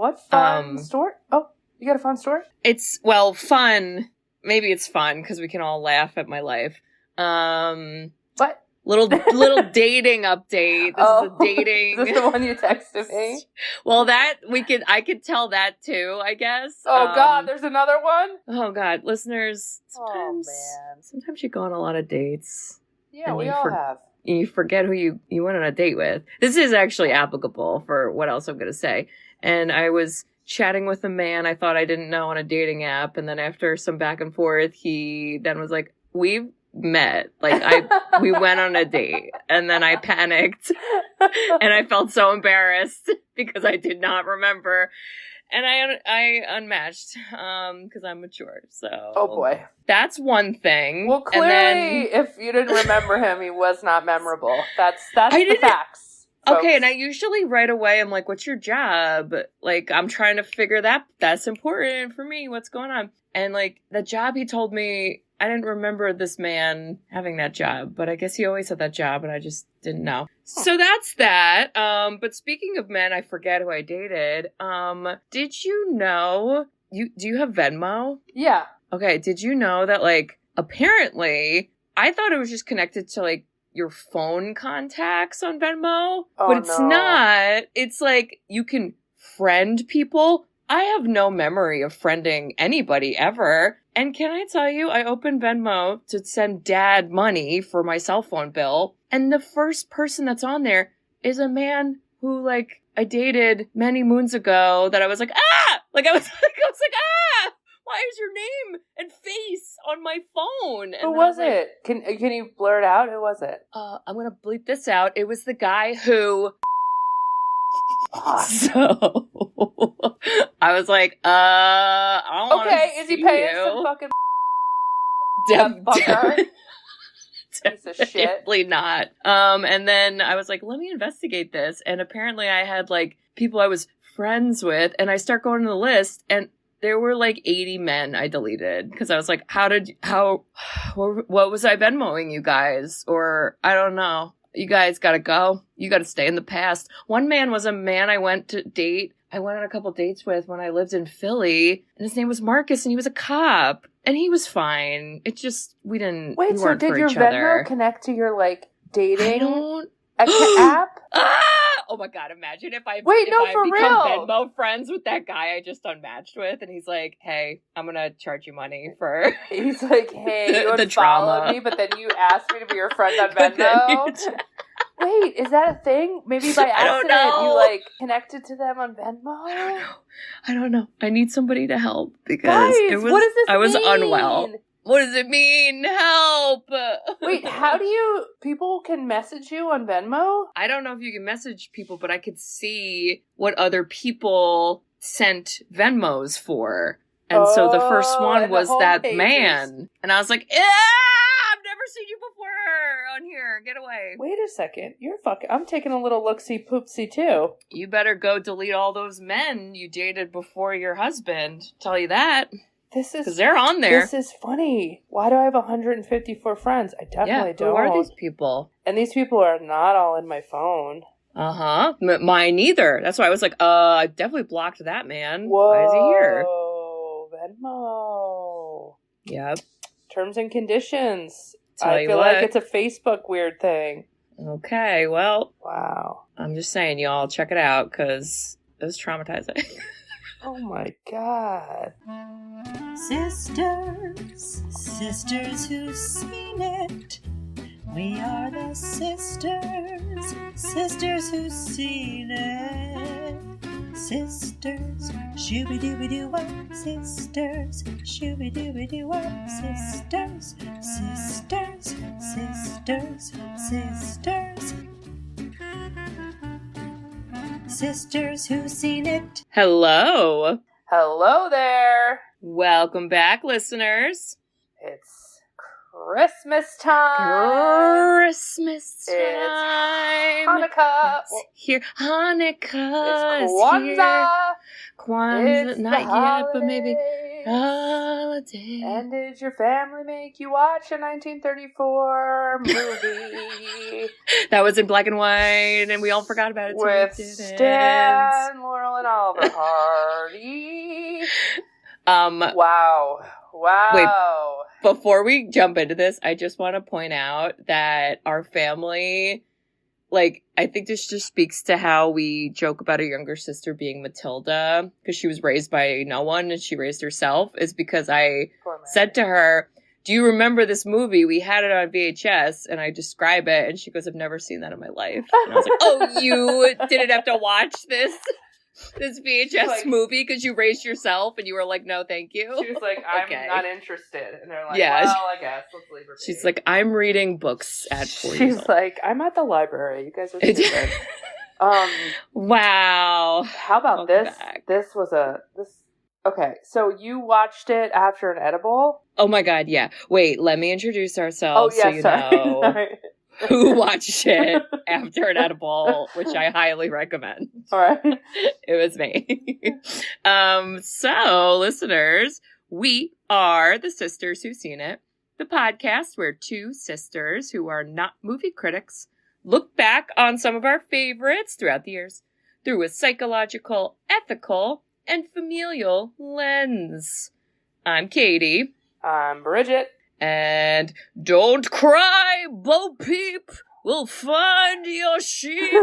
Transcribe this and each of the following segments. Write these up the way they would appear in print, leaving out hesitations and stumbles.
What fun story? Oh, you got a fun story? It's, fun. Maybe it's fun because we can all laugh at my life. What? Little dating update. This is a dating. Is this the one you texted me? Well, I could tell that too, I guess. Oh God, there's another one? Oh God, listeners, sometimes you go on a lot of dates. Yeah, we all have. You forget who you went on a date with. This is actually applicable for what else I'm going to say. And I was chatting with a man I thought I didn't know on a dating app. And then after some back and forth, he then was like, we've met. We went on a date. And then I panicked. And I felt so embarrassed because I did not remember. And I unmatched because I'm mature. So oh boy, that's one thing. Well, clearly, if you didn't remember him, he was not memorable. That's the facts. Folks. Okay, and I usually right away I'm like, "What's your job?" Like I'm trying to figure that's important for me. What's going on? And like the job he told me, I didn't remember this man having that job, but I guess he always had that job, and I just didn't know. So that's that. But speaking of men, I forget who I dated. Did you know do you have Venmo? Yeah. Okay. Did you know that like apparently I thought it was just connected to like your phone contacts on Venmo, but it's not. It's like you can friend people. I have no memory of friending anybody ever. And can I tell you, I opened Venmo to send dad money for my cell phone bill. And the first person that's on there is a man who like I dated many moons ago that I was like, ah! Like I was like, ah! Why is your name and face on my phone? And who was it? Can you blur it out? Who was it? I'm going to bleep this out. It was the guy who... So I was like, I don't want to is he paying some fucking fucker? Piece of shit. Definitely not. And then I was like, let me investigate this. And apparently I had like people I was friends with, and I start going to the list, and there were like 80 men I deleted because I was like, what was I Venmoing you guys? Or I don't know. You guys gotta go. You gotta stay in the past. One man was a man I went on a couple dates with when I lived in Philly, and his name was Marcus, and he was a cop, and he was fine. It just, we didn't, Wait, we so weren't did for your each Venmo other. connect to your, like, dating I app? Oh my God, imagine if I for become real. Venmo friends with that guy I just unmatched with, and he's like, hey, I'm gonna charge you money for... He's like, hey, you the unfollowed trauma. me, but then you asked me to be your friend on Venmo? Wait, is that a thing? Maybe by accident you, like, connected to them on Venmo? I don't know. I need somebody to help because Guys, what does this mean? I was unwell. What does it mean? Help! Wait, people can message you on Venmo? I don't know if you can message people, but I could see what other people sent Venmos for. And so the first one was that man. And I was like, I've never seen you before on here. Get away. Wait a second. I'm taking a little look-see poopsie too. You better go delete all those men you dated before your husband. Tell you that. Because they're on there. This is funny. Why do I have 154 friends? I definitely don't. Who are these people? And these people are not all in my phone. Uh-huh. Mine either. That's why I was like, I definitely blocked that man. Whoa. Why is he here? Venmo. Yep. Terms and conditions. I feel like it's a Facebook weird thing. Okay, well. Wow. I'm just saying, y'all, check it out, because it was traumatizing. Oh my God. Sisters who've seen it. We are the sisters who've seen it. Sisters, shooby-dooby-doo-wop, sisters, shooby-dooby-doo-wop, sisters, sisters who've seen it. Hello. Hello there. Welcome back, listeners. It's Christmas time. Christmas time. It's Hanukkah. It's here. Hanukkah. It's Kwanzaa. Kwanzaa. It's Not yet, but maybe. Holidays. And did your family make you watch a 1934 movie? That was in black and white, and we all forgot about it. With Stan, Laurel, and Oliver Hardy. Wow. Wait, before we jump into this, I just want to point out that our family, like, I think this just speaks to how we joke about our younger sister being Matilda, because she was raised by no one and she raised herself, is because I said to her, do you remember this movie? We had it on VHS, and I describe it, and she goes, I've never seen that in my life. And I was like, oh, you didn't have to watch this VHS movie because you raised yourself, and you were like, no, thank you. She was like, I'm not interested. And they're like, well, I guess, let's leave her be. She's like, I'm reading books at 4 years She's old. like, I'm at the library. You guys are stupid. Wow. How about this? Okay, so you watched it after an edible? Oh my god, yeah. Wait, let me introduce ourselves so you sorry. know who watched it after an edible, which I highly recommend. All right. It was me. So, listeners, we are the Sisters Who've Seen It, the podcast where two sisters who are not movie critics look back on some of our favorites throughout the years through a psychological, ethical, and familial lens. I'm Katie. I'm Bridget. And don't cry, Bo Peep, we'll find your sheep.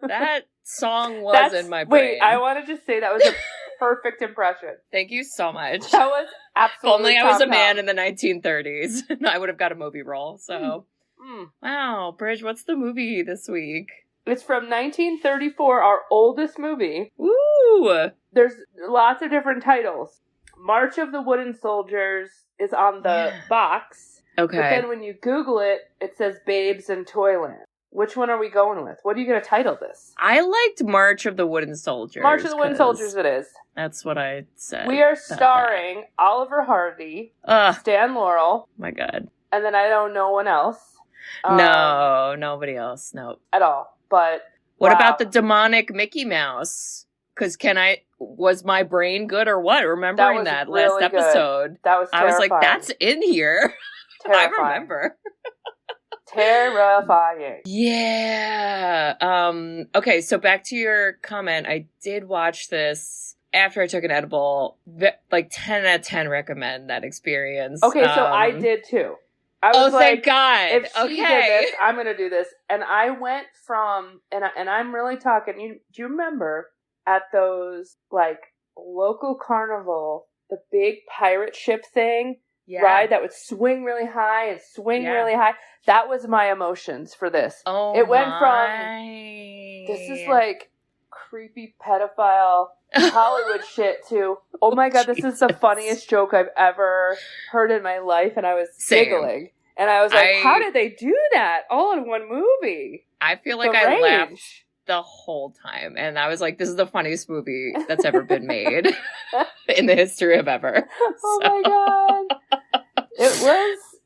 That song was in my brain. Wait, I want to just say that was a perfect impression. Thank you so much. That was absolutely If only I was a man in the 1930s, I would have got a movie role. So, Wow, Bridge, what's the movie this week? It's from 1934, our oldest movie. Ooh! There's lots of different titles. March of the Wooden Soldiers is on the box. Okay. But then when you Google it, it says Babes in Toyland. Which one are we going with? What are you going to title this? I liked March of the Wooden Soldiers. March of the Wooden Soldiers it is. That's what I said. We are starring Oliver Hardy, Stan Laurel. My God. And then I know no one else. No, nobody else. No. At all. But what about the demonic Mickey Mouse? Because was my brain good or what? Remembering that really last episode. Good. That was terrifying. I was like, that's in here. Terrifying. I remember. Terrifying. Yeah. Okay, so back to your comment. I did watch this after I took an edible. Like 10 out of 10 recommend that experience. Okay, so I did too. I was thank God. If she did this, I'm going to do this. And I went from, and I'm really talking, do you remember at those, like, local carnival, the big pirate ship thing? Yeah. Ride that would swing really high and swing really high? That was my emotions for this. Oh, it went from, this is like creepy pedophile Hollywood shit to, oh my God, this is the funniest joke I've ever heard in my life. And I was giggling. And I was like, how did they do that all in one movie? I feel like I laughed the whole time. And I was like, this is the funniest movie that's ever been made in the history of ever. Oh my God.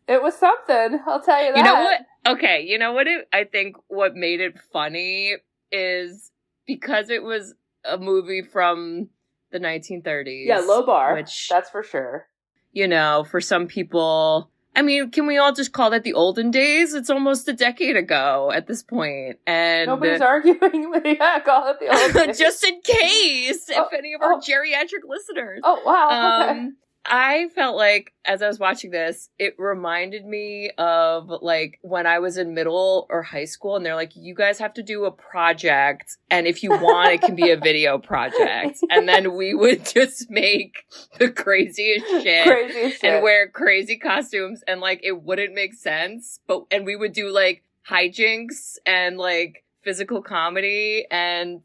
It was something. I'll tell you that. You know what? Okay. You know what? I think what made it funny is because it was a movie from the 1930s. Yeah, low bar. That's for sure. You know, for some people, I mean, can we all just call that the olden days? It's almost a decade ago at this point. And nobody's arguing with call it the olden days. Just in case, if any of our geriatric listeners. Oh, wow. Okay. I felt like, as I was watching this, it reminded me of, like, when I was in middle or high school, and they're like, you guys have to do a project, and if you want, it can be a video project. And then we would just make the craziest shit. And wear crazy costumes, and, like, it wouldn't make sense, and we would do, like, hijinks and, like, physical comedy, and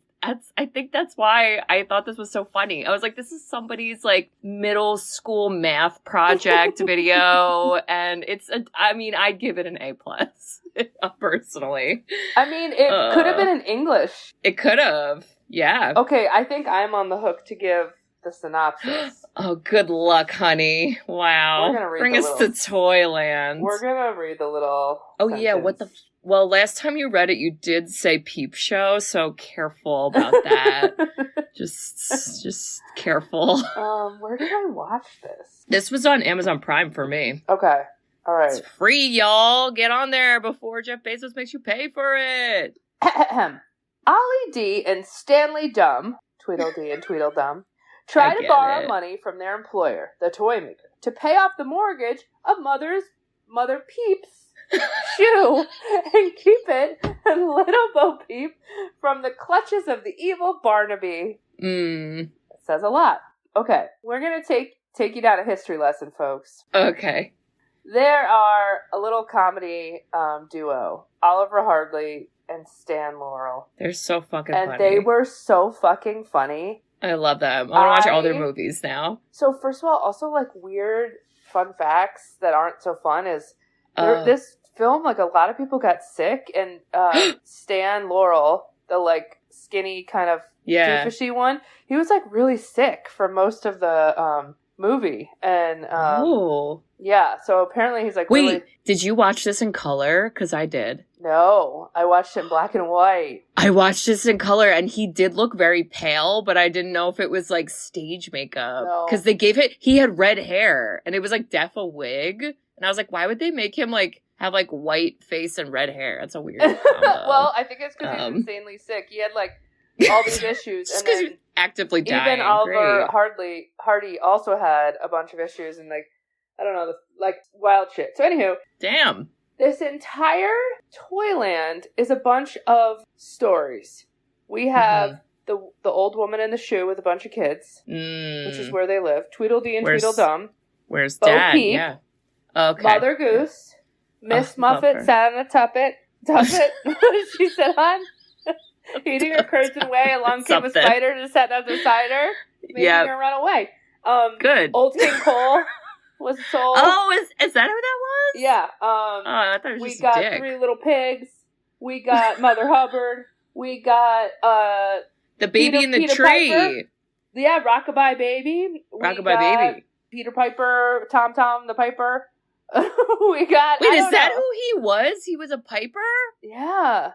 I think that's why I thought this was so funny. I was like, this is somebody's, like, middle school math project video, and I'd give it an A+, personally. I mean, it could have been in English. It could have, yeah. Okay, I think I'm on the hook to give the synopsis. Oh, good luck, honey. Wow. We're gonna read Bring us to Toyland. We're gonna read the little sentence. Yeah, Well, last time you read it, you did say Peep Show, so careful about that. just careful. Where did I watch this? This was on Amazon Prime for me. Okay. All right. It's free, y'all. Get on there before Jeff Bezos makes you pay for it. Ollie D and Stanley Dumb, Tweedledee and Tweedledum, try to borrow money from their employer, the toy maker, to pay off the mortgage of Mother Peep's shoe and keep it and little Bo Peep from the clutches of the evil Barnaby. It says a lot. Okay, we're going to take you down a history lesson, folks. Okay. There are a little comedy duo, Oliver Hardley and Stan Laurel. They're so fucking funny. And they were so fucking funny. I love them. I want to watch all their movies now. So first of all, also like weird fun facts that aren't so fun is this film, like a lot of people got sick, and Stan Laurel, the like skinny kind of doofushy one, he was like really sick for most of the movie. And yeah, so apparently he's like, wait, did you watch this in color? Because I did. No, I watched it in black and white. I watched this in color, and he did look very pale, but I didn't know if it was like stage makeup. Because he had red hair, and it was like a wig. And I was like, why would they make him like have like white face and red hair? That's a weird combo. Well, I think it's because he's insanely sick. He had like all these issues. Just because he's actively dying. Even Oliver Hardy also had a bunch of issues and like, I don't know, like wild shit. So anywho. Damn. This entire Toyland is a bunch of stories. We have the old woman in the shoe with a bunch of kids, which is where they live. Tweedledee and Tweedledum. Where's Bo Dad? Peep, yeah. Okay. Mother Goose. Miss Muffet sat on a tuppet. What did she sit on? Eating her curds and whey. Along came a spider to set up the cider, making her run away. Good. Old King Cole was sold. Oh, is that who that was? Yeah. I thought it was we got dick. 3 Little Pigs. We got Mother Hubbard. We got the baby in the Peter tree. Piper. Yeah, Rockabye Baby. Baby. Peter Piper, Tom the Piper. We got. Wait, is that who he was? He was a piper? Yeah.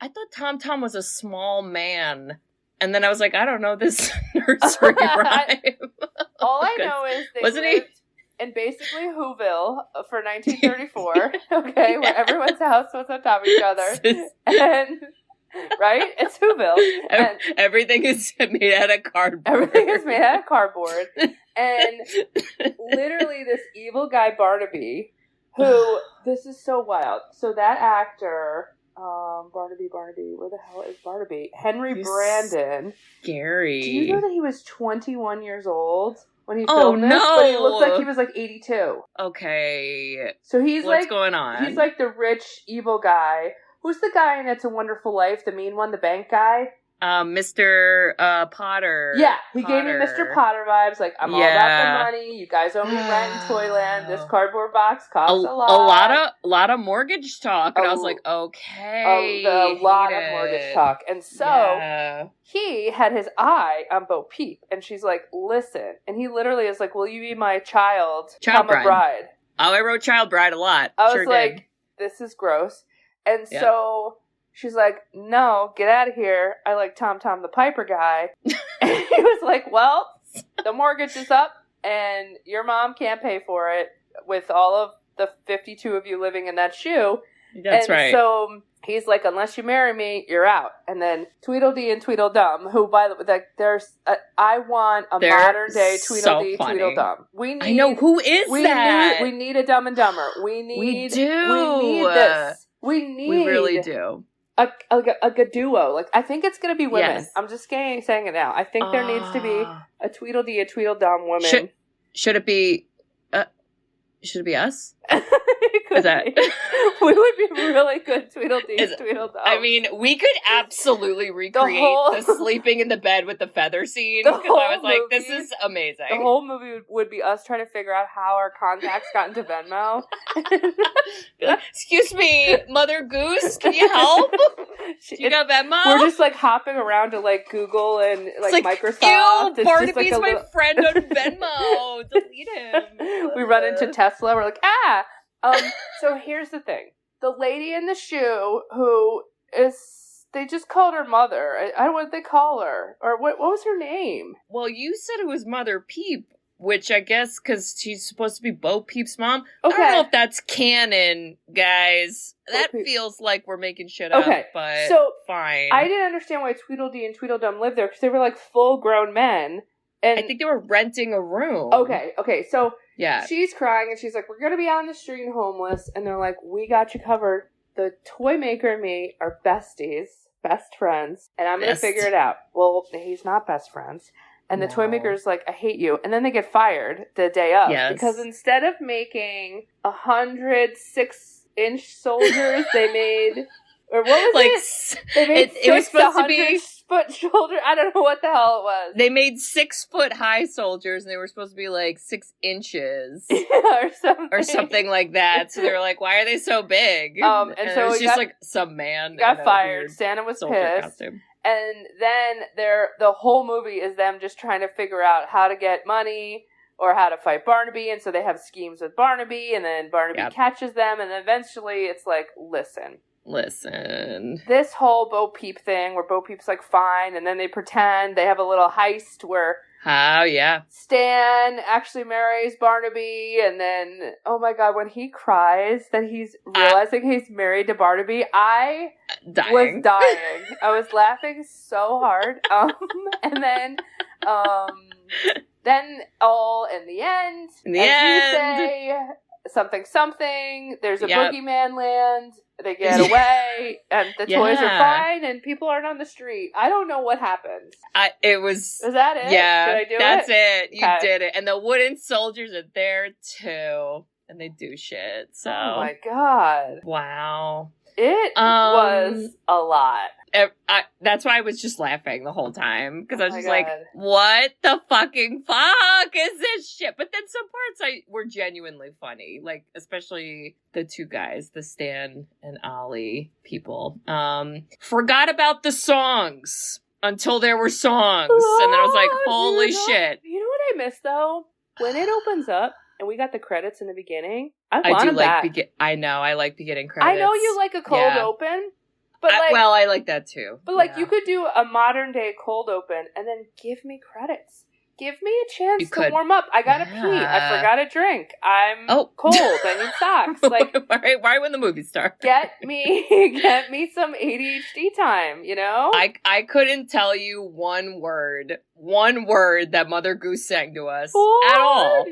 I thought Tom was a small man. And then I was like, I don't know this nursery rhyme. All I know is they lived in basically Whoville for 1934. Okay, where everyone's house was on top of each other. And right? It's Whoville. And everything is made out of cardboard. Everything is made out of cardboard. And literally this evil guy Barnaby, who, this is so wild. So that actor, Barnaby, where the hell is Barnaby? Henry Brandon. Scary. Do you know that he was 21 years old when he filmed this? No. But he looked like he was like 82. Okay. So he's What's going on? He's like the rich, evil guy. Who's the guy in It's a Wonderful Life? The mean one, the bank guy? Mr. Potter. Yeah, he gave me Mr. Potter vibes. Like, I'm all about the money. You guys owe me rent in Toyland. This cardboard box costs a lot. A lot of mortgage talk. And I was like, okay. A lot of mortgage talk. And so, he had his eye on Bo Peep. And she's like, listen. And he literally is like, will you be my child bride? Oh, I wrote child bride a lot. I was like, this is gross. And so she's like, no, get out of here. I like Tom the Piper guy. And he was like, well, the mortgage is up and your mom can't pay for it with all of the 52 of you living in that shoe. That's right. So he's like, unless you marry me, you're out. And then Tweedledee and Tweedledum, who, by the way, I want a modern day Tweedledee, Tweedledum. I know, who is that? We need a Dumb and Dumber. We need this. We really do. A duo. Like, I think it's going to be women. Yes. I'm just saying it now. I think there needs to be a Tweedledee, a Tweedledum women. Should it be us? Is that? We would be really good Tweedledee, Tweedledum. I mean, we could absolutely recreate the sleeping in the bed with the feather scene. Because I was like, this is amazing. The whole movie would be us trying to figure out how our contacts got into Venmo. Excuse me, Mother Goose, can you help? You got Venmo? We're just like hopping around to like Google and like Microsoft. Ew, Barnaby's my friend on Venmo. Delete him. We run into Tesla. We're like, So here's the thing. the lady in the shoe who is, they just called her Mother. I don't know what they call her. Or what was her name? Well, you said it was Mother Peep, which I guess because she's supposed to be Bo Peep's mom. Okay. I don't know if that's canon, guys. That feels like we're making shit up, but so fine. I didn't understand why Tweedledee and Tweedledum lived there, because they were like full-grown men. And I think they were renting a room. Okay, so yeah, she's crying, and she's like, we're going to be on the street and homeless, and they're like, we got you covered. The toy maker and me are besties, best friends, and I'm going to figure it out. Well, he's not best friends. And the toy maker's like, I hate you. And then they get fired the day of. Yes. Because instead of making 100 6-inch soldiers, they made... Or what was it? They made it was supposed to be 100-foot shoulder. I don't know what the hell it was. They made 6-foot-high soldiers, and they were supposed to be like 6 inches, or something like that. So they were like, "Why are they so big?" And so it was just like some man got fired. Santa was pissed, costume. And then the whole movie is them just trying to figure out how to get money or how to fight Barnaby. And so they have schemes with Barnaby, and then Barnaby catches them, and then eventually it's like, listen. This whole Bo Peep thing where Bo Peep's like fine, and then they pretend they have a little heist where Stan actually marries Barnaby, and then oh my god, when he cries that he's realizing he's married to Barnaby, I was dying. I was laughing so hard. And then all in the end, you say something, there's a boogeyman land. They get away, and the toys are fine, and people aren't on the street. I don't know what happens. Was that it? Yeah, did I do that's it. You did it. And the wooden soldiers are there too, and they do shit. So, oh my god, wow, it was a lot. That's why I was just laughing the whole time, because I was just like, what the fucking fuck is this shit? But then some parts were genuinely funny, like especially the two guys, the Stan and Ollie people. Forgot about the songs until there were songs, and then I was like, holy shit. You know what I miss though? When it opens up and we got the credits in the beginning, I like beginning credits. I know you like a cold open. But I like that too. But you could do a modern day cold open and then give me credits. Give me a chance to warm up. I gotta pee. I forgot a drink. I'm cold. I need socks. Like, why when the movie starts? Get me some ADHD time. You know. I couldn't tell you one word that Mother Goose sang to us at all.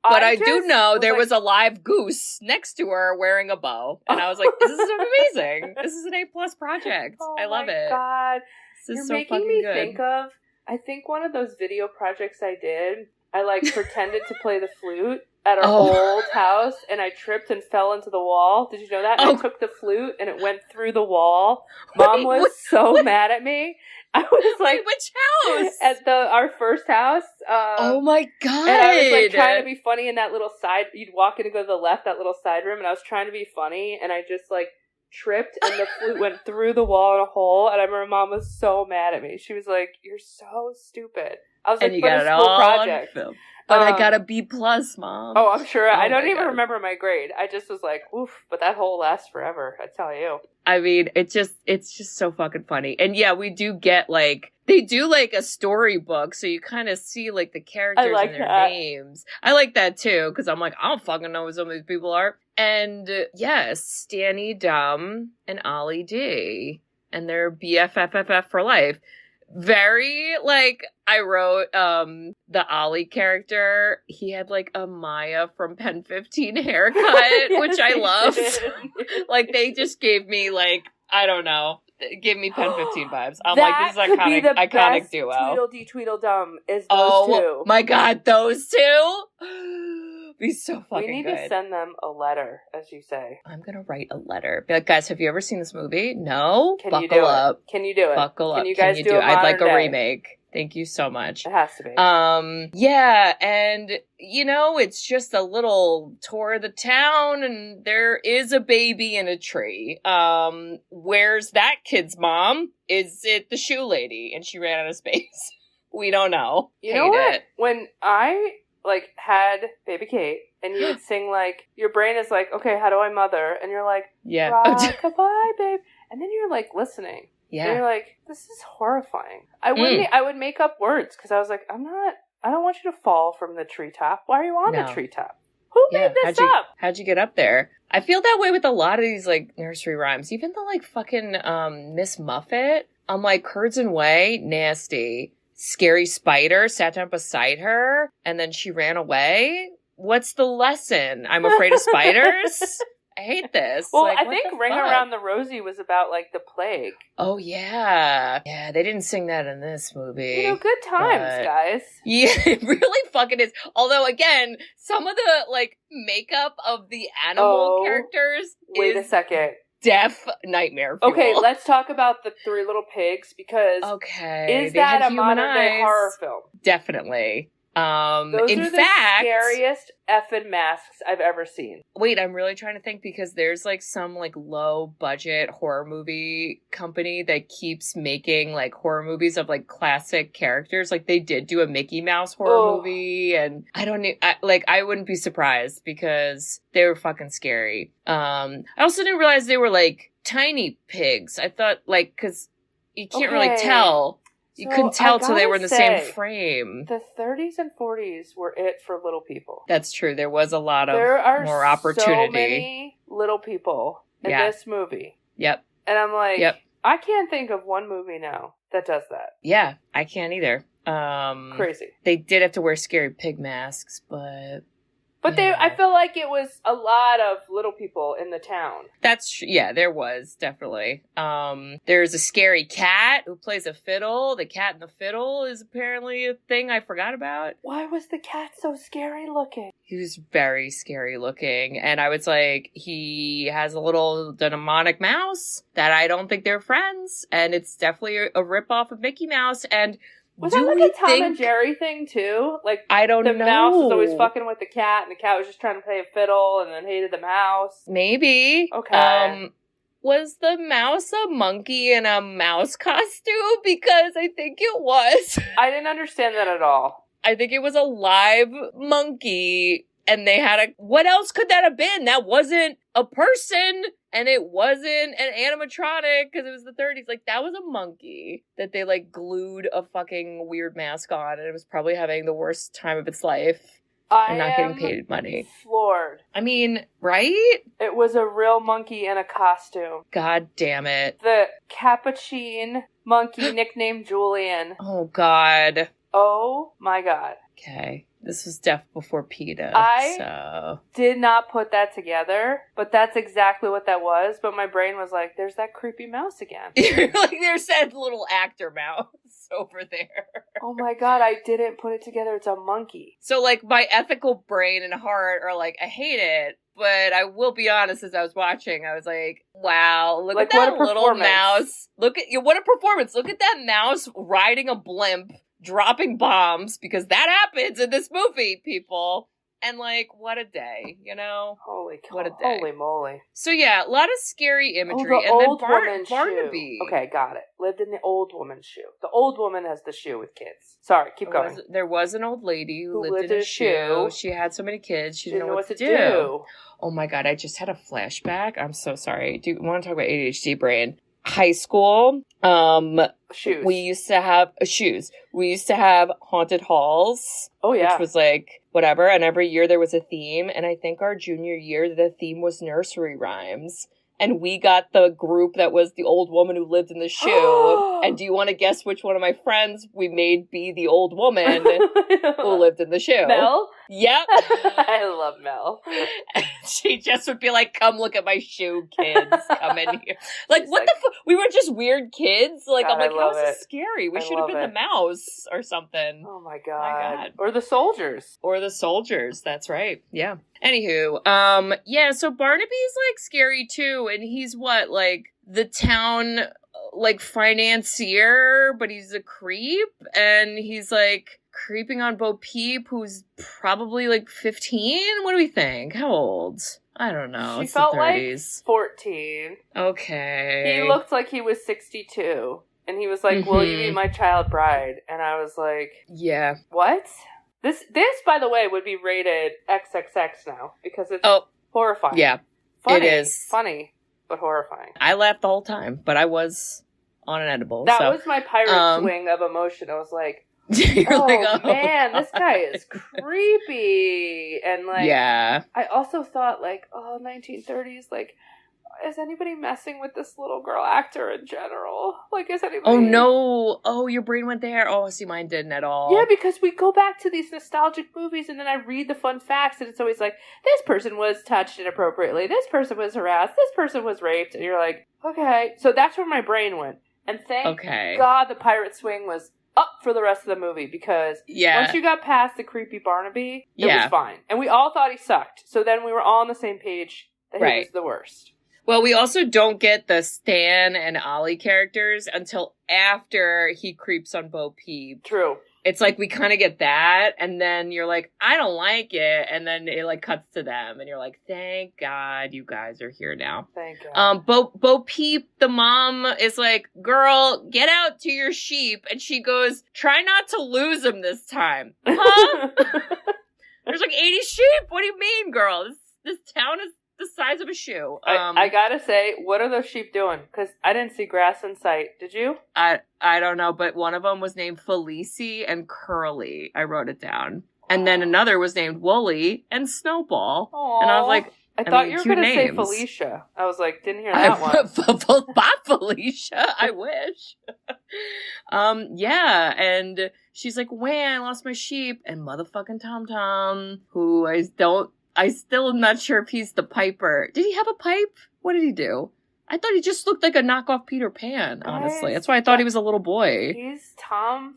But I do know there was a live goose next to her wearing a bow. And I was like, this is amazing. This is an A+ project. I love it. Oh my god. This is You're so making me good. think of, I think one of those video projects I did, I pretended to play the flute at our old house, and I tripped and fell into the wall. Did you know that? And I took the flute and it went through the wall. Mom was so mad at me. I was like, which house? At our first house. Oh my god! And I was like trying to be funny in that little side. You'd walk in and go to the left, that little side room, and I was trying to be funny, and I just like tripped, and the flute went through the wall in a hole. And I remember Mom was so mad at me. She was like, "You're so stupid." I was like, "But a school project." But I got a B+, Mom. Oh, I'm sure. I don't even remember my grade. I just was like, oof, but that hole lasts forever, I tell you. I mean, it's just so fucking funny. And yeah, we do get they do a storybook, so you kind of see the characters and their names. I like that too, because I'm like, I don't fucking know who some of these people are. And yes, Stannie Dumb and Ollie D. And they're BFFFF for life. Very, I wrote, the Ollie character, he had, a Maya from Pen 15 haircut, yes, which I loved. They just gave me, I don't know, gave me Pen 15 vibes. I'm this is iconic duo. Tweedledee Tweedledum is those two. Oh, my God, those two? Be so fucking good. We need to send them a letter, as you say. I'm gonna write a letter. Be like, guys, have you ever seen this movie? No? Can you do it? Can you do it? Buckle up. Can you guys do it? I'd like a remake. Thank you so much. It has to be. Yeah, and, it's just a little tour of the town, and there is a baby in a tree. Where's that kid's mom? Is it the shoe lady? And she ran out of space. We don't know. You know what? When I... had baby Kate, and you would sing, like, your brain is like, okay, how do I mother? And you're like, Yeah. rock-a-bye, babe. And then you're, like, listening. Yeah. And you're like, this is horrifying. I would make up words, because I was like, I don't want you to fall from the treetop. Why are you on the treetop? Who made this up? How'd you get up there? I feel that way with a lot of these, like, nursery rhymes. Even the, like, fucking Miss Muffet. I'm like, Curds and Whey, nasty. Scary spider sat down beside her, and then she ran away. What's the lesson? I'm afraid of spiders? I hate this. Well, like, I think Ring Around the Rosie was about, like, the plague. Oh, yeah. Yeah, they didn't sing that in this movie. You know, good times, guys. Yeah, it really fucking is. Although, again, some of the, like, makeup of the animal characters Wait a second. Deaf nightmare fuel. Okay, let's talk about the Three Little Pigs, because is that a modern-day horror film? Definitely. Those are the scariest effing masks I've ever seen. Wait, I'm really trying to think, because there's like some like low budget horror movie company that keeps making like horror movies of like classic characters. Like they did do a Mickey Mouse horror movie, and I wouldn't be surprised because they were fucking scary. I also didn't realize they were like tiny pigs. I thought like, cause you can't really tell. You couldn't tell till they were in the same frame. The 30s and 40s were it for little people. That's true. There was a lot of more opportunity. There are so many little people in this movie. Yep. And I'm like, I can't think of one movie now that does that. Yeah, I can't either. Crazy. They did have to wear scary pig masks, but I feel like it was a lot of little people in the town. That's true. Yeah, there was, definitely. There's a scary cat who plays a fiddle. The cat and the fiddle is apparently a thing I forgot about. Why was the cat so scary looking? He was very scary looking. And I was like, he has a little demonic mouse that I don't think they're friends. And it's definitely a ripoff of Mickey Mouse. And was that like a Tom and Jerry thing, too? Like, I don't know. The mouse was always fucking with the cat, and the cat was just trying to play a fiddle, and then hated the mouse. Maybe. Okay. Was the mouse a monkey in a mouse costume? Because I think it was. I didn't understand that at all. I think it was a live monkey, and they had what else could that have been? That wasn't a person, and it wasn't an animatronic, because it was the 30s. Like, that was a monkey that they, like, glued a fucking weird mask on, and it was probably having the worst time of its life. And not getting paid money. Floored. I mean, right? It was a real monkey in a costume. God damn it. The capuchin monkey nicknamed Julian. Oh, God. Oh, my God. Okay. This was Death Before PETA. I did not put that together, but that's exactly what that was. But my brain was like, there's that creepy mouse again. Like, there's that little actor mouse over there. Oh my God, I didn't put it together. It's a monkey. So, like, my ethical brain and heart are like, I hate it. But I will be honest, as I was watching, I was like, wow, look at that little mouse. What a performance. Look at that mouse riding a blimp, dropping bombs, because that happens in this movie, people. And, like, what a day, you know? Holy cow. What a day. Holy moly. So, yeah, a lot of scary imagery. Oh, the and old then woman's Barnaby. shoe. Okay, got it. Lived in the old woman's shoe. The old woman has the shoe with kids. Sorry, keep going. There was an old lady who lived in a shoe. She had so many kids, she didn't know what to do. Oh, my God, I just had a flashback. I'm so sorry. Do you want to talk about ADHD brain? High school. Shoes. We used to have shoes. We used to have haunted halls. Oh, yeah. Which was like, whatever. And every year there was a theme. And I think our junior year, the theme was nursery rhymes. And we got the group that was the old woman who lived in the shoe. And do you want to guess which one of my friends we made be the old woman who lived in the shoe? Mel? Yep. I love Mel. She just would be like, come look at my shoe, kids. Come in here. Like, what the fuck? We were just weird kids. Like, God, I'm like, how is this scary? We should have been the mouse or something. Oh, my God. Or the soldiers. Or the soldiers. That's right. Yeah. Anywho, yeah, so Barnaby's, like, scary, too. And he's what, like, the town, like, financier, but he's a creep. And he's, like, creeping on Bo Peep, who's probably, like, 15? What do we think? How old? I don't know. She it's felt the 30s. Like 14. Okay. He looked like he was 62. And he was like, will you be my child bride? And I was like, yeah. What? This, by the way, would be rated XXX now because it's horrifying. Yeah, funny, it is. Funny, but horrifying. I laughed the whole time, but I was on an edible. That was my pirate swing of emotion. I was like, man, this guy is creepy. And like, yeah. I also thought like, 1930s, like, is anybody messing with this little girl actor in general? Like, is anybody... Oh, no. Oh, your brain went there. Oh, see, mine didn't at all. Yeah, because we go back to these nostalgic movies, and then I read the fun facts, and it's always like, this person was touched inappropriately, this person was harassed, this person was raped, and you're like, okay. So that's where my brain went. And thank God the pirate swing was up for the rest of the movie, because once you got past the creepy Barnaby, it was fine. And we all thought he sucked. So then we were all on the same page that he was the worst. Well, we also don't get the Stan and Ollie characters until after he creeps on Bo Peep. True. It's like we kind of get that, and then you're like, I don't like it, and then it like cuts to them, and you're like, thank God you guys are here now. Thank God. Bo Peep, the mom, is like, girl, get out to your sheep, and she goes, try not to lose them this time. Huh? There's like 80 sheep. What do you mean, girl? This town is the size of a shoe. I gotta say, what are those sheep doing? Because I didn't see grass in sight. Did you? I don't know, but one of them was named Felicie and Curly. I wrote it down. And then another was named Wooly and Snowball. Aww. And I was like, I thought you were going to say Felicia. I was like, didn't hear that one. Bop Felicia. I wish. Yeah. And she's like, I lost my sheep. And motherfucking Tom Tom, who I still am not sure if he's the piper. Did he have a pipe? What did he do? I thought he just looked like a knockoff Peter Pan, honestly. That's why I thought he was a little boy. He's Tom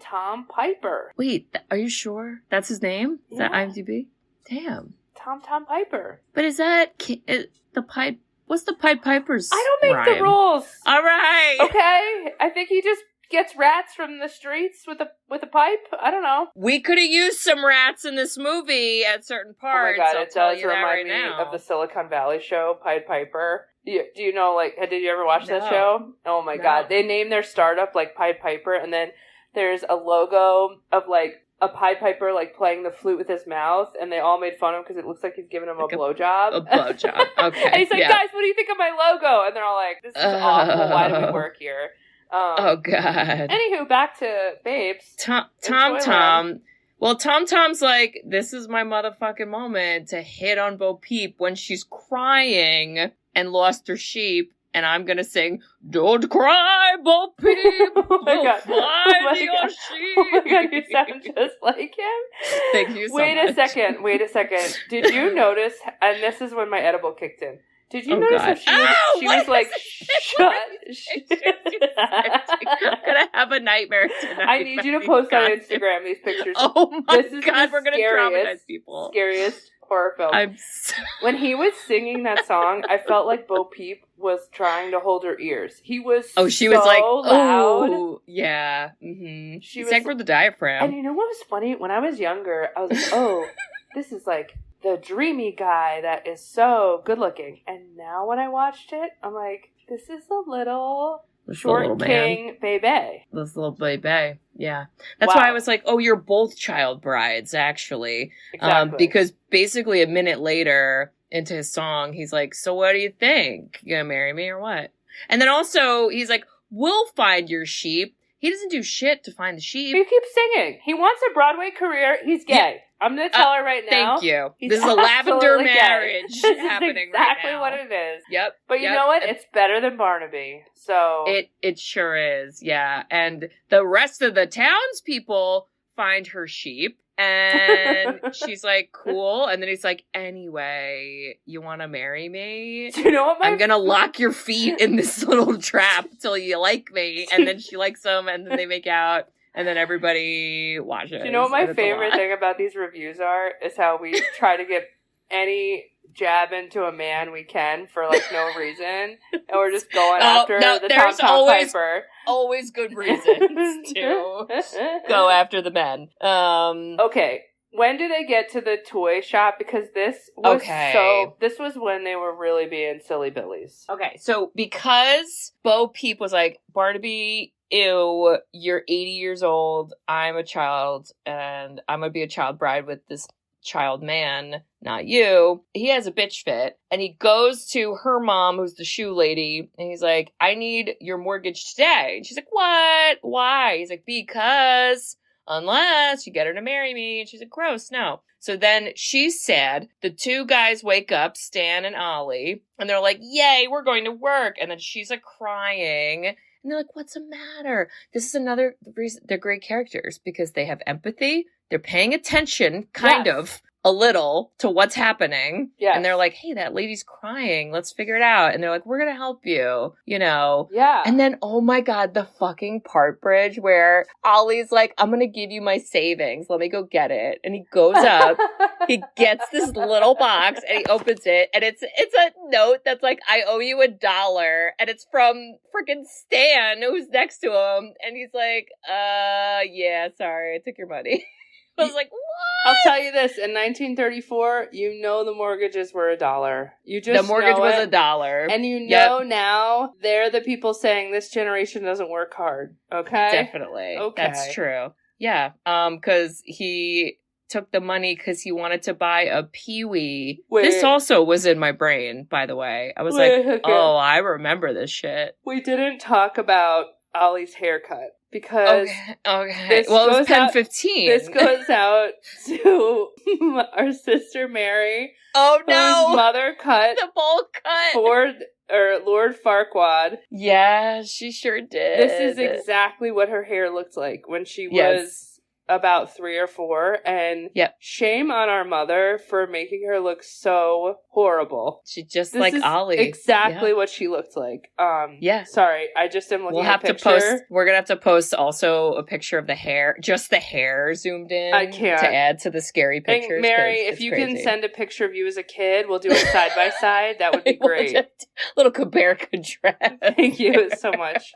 Piper. Wait, are you sure? That's his name? Is that IMDb? Damn. Tom Piper. But is that the pipe? What's the Pied Piper's I don't make rhyme? the rules. All right. Okay. I think he just gets rats from the streets with a pipe. I don't know. We could have used some rats in this movie at certain parts. Oh my God, it does right remind me of the Silicon Valley show, Pied Piper. Do you know, like, did you ever watch that show? Oh my God. They named their startup, like, Pied Piper, and then there's a logo of, like, a Pied Piper, like, playing the flute with his mouth, and they all made fun of him because it looks like he's giving him a blowjob. A blowjob, okay. And he's like, guys, what do you think of my logo? And they're all like, this is awful. Why do we work here? Oh, God. Anywwho, back to Babes. Tom. Well, Tom's like, this is my motherfucking moment to hit on Bo Peep when she's crying and lost her sheep. And I'm going to sing, don't cry, Bo Peep. Oh my God. Find your sheep. Oh my God, you sound just like him. Thank you so much. Wait a second. Did you notice, and this is when my edible kicked in, did you notice that she was like, shut? I'm going to have a nightmare tonight. I need you to post on Instagram these pictures. Oh my God, we're going to traumatize people. Scariest horror film. When he was singing that song, I felt like Bo Peep was trying to hold her ears. He was she was like, loud. Oh, yeah. Mm-hmm. She sang for the diaphragm. And you know what was funny? When I was younger, I was like, this is like the dreamy guy that is so good looking. And now when I watched it, I'm like, this is a little short king baby. This little baby. Yeah. That's why I was like, you're both child brides, actually. Exactly. Because basically a minute later into his song, he's like, so what do you think? You gonna marry me or what? And then also he's like, we'll find your sheep. He doesn't do shit to find the sheep. He keeps singing. He wants a Broadway career. He's gay. Yeah. I'm going to tell her right now. Thank you. This is a lavender marriage happening right now. Exactly what it is. Yep. But you know what? It's better than Barnaby. So it sure is. Yeah. And the rest of the townspeople find her sheep. And she's like, cool. And then he's like, anyway, you want to marry me? Do you know what I'm going to lock your feet in this little trap till you like me. And then she likes him, and then they make out. And then everybody watches. Do you know what my favorite thing about these reviews are? Is how we try to get any jab into a man we can for, like, no reason. And we're just going after the Tom Piper. Always good reasons to go after the men. Okay. When do they get to the toy shop? Because this was when they were really being silly billies. Okay, so because Bo Peep was like, Barnaby, ew, you're 80 years old, I'm a child, and I'm gonna be a child bride with this child man, not you. He has a bitch fit, and he goes to her mom, who's the shoe lady, and he's like, I need your mortgage today. And she's like, what? Why? He's like, because unless you get her to marry me. And she's like, gross, no. So then she's sad. The two guys wake up, Stan and Ollie, and they're like, yay, we're going to work. And then she's like crying. And they're like, what's the matter? This is another reason they're great characters, because they have empathy. They're paying attention, kind of, a little, to what's happening. Yes. And they're like, hey, that lady's crying. Let's figure it out. And they're like, we're going to help you, you know? Yeah. And then, oh my God, the fucking part, Bridge, where Ollie's like, I'm going to give you my savings. Let me go get it. And he goes up, he gets this little box, and he opens it. And it's a note that's like, I owe you $1. And it's from freaking Stan, who's next to him. And he's like, yeah, sorry, I took your money. I was like, what? I'll tell you this, in 1934, you know the mortgages were $1. You just the mortgage know was it. $1. And you know now they're the people saying this generation doesn't work hard. Okay? Definitely. Okay. That's true. Yeah. Because he took the money because he wanted to buy a Pee-wee. This also was in my brain, by the way. I was oh, I remember this shit. We didn't talk about Ollie's haircut. Because okay. Well, it was 10:15. This goes out to our sister Mary. Oh no! Whose mother cut the bowl cut Lord Farquaad. Yeah, she sure did. This is exactly what her hair looked like when she was about 3 or 4, and shame on our mother for making her look so horrible. She just like Ollie. Exactly what she looked like. Sorry, I just am looking at a picture. We're gonna have to post also a picture of the hair, just the hair zoomed in. I can't. To add to the scary pictures. And Mary, if you can send a picture of you as a kid, we'll do it side by side. That would be great. Little compare contrast. Thank you so much.